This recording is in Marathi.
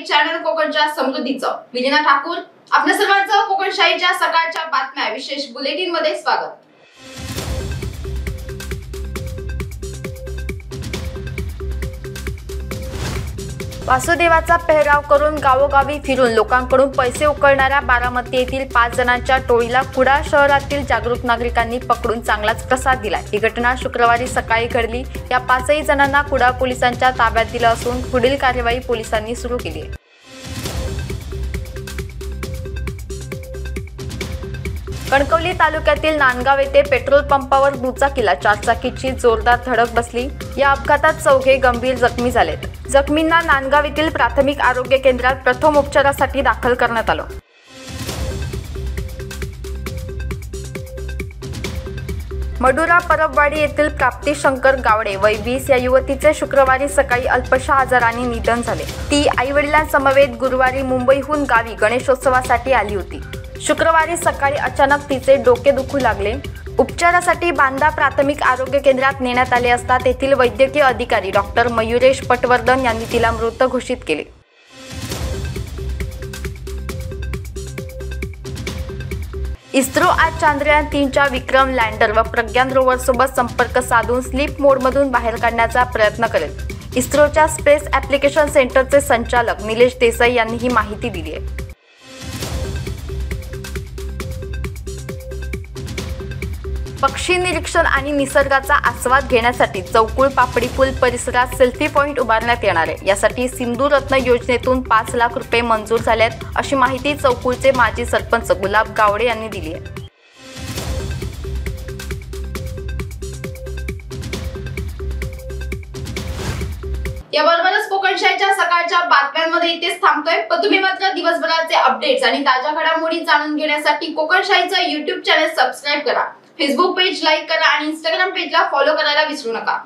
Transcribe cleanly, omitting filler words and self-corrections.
चॅनल कोकणच्या समृद्धीचं विलीना ठाकूर आपल्या सर्वांचं कोकणशाहीच्या सकाळच्या बातम्या विशेष बुलेटिन मध्ये स्वागत। वासुदेवाचा पेहराव करून गावोगावी फिरून लोकांकडून पैसे उकळणाऱ्या बारामती येथील 5 जणांच्या टोळीला कुडाळ शहरातील जागरूक नागरिकांनी पकडून चांगलाच प्रसाद दिला। ही घटना शुक्रवारी सकाळी घडली। या 5 जणांना कुडाळ पोलिसांच्या ताब्यात दिलं असून पुढील कार्यवाही पोलिसांनी सुरू केली आहे। कणकवली तालुक्यातील नांदगाव येथे पेट्रोल पंपावर दुचाकीला 4 चाकीची जोरदार धडक बसली। या अपघातात 4 गंभीर जखमी झालेत। जखमींना नांदगाव येथील प्राथमिक आरोग्य केंद्रात प्रथम उपचारासाठी दाखल करण्यात आलं। मडुरा परबवाडी येथील प्राप्ती शंकर गावडे वय 20 या युवतीचे शुक्रवारी सकाळी अल्पशा आजाराने निधन झाले। ती आईवडिलांसमवेत गुरुवारी मुंबईहून गावी गणेशोत्सवासाठी आली होती। शुक्रवारी सकाळी अचानक तिचे डोके दुखू लागले। उपचारासाठी बांदा प्राथमिक आरोग्य केंद्रात नेण्यात आले असता तेथील वैद्यकीय अधिकारी डॉक्टर मयुरेश पटवर्धन यांनी तिला मृत घोषित केले। इस्रो आज चांद्रयान 3च्या विक्रम लँडर व प्रज्ञान रोवर सोबत संपर्क साधून स्लीप मोडमधून बाहेर काढण्याचा प्रयत्न करेल। इस्रोच्या स्पेस ॲप्लिकेशन सेंटरचे संचालक निलेश देसाई यांनी ही माहिती दिली आहे। पक्षी निरीक्षण आणि निसर्गाचा आस्वाद घेण्यासाठी चौकुळ पापडी पूल परिसरात सेल्फी पॉइंट उभारण्यात येणार आहे। यासाठी सिंधू रत्न योजनेतून 5 लाख रुपये मंजूर झाले आहेत, अशी माहिती चौकुळचे माजी सरपंच गुलाब गावडे यांनी दिली आहे। याबरोबरच कोकणशाहीच्या सकाळच्या बातम्यांमध्ये इथेच थांबतोय। पण तुम्ही मात्र दिवसभराचे अपडेट्स आणि ताज्या घडामोडी जाणून घेण्यासाठी कोकणशाहीचं YouTube चॅनल सबस्क्राइब करा, फेसबुक पेज लाईक करा आणि इंस्टाग्राम पेजला फॉलो करायला विसरू नका।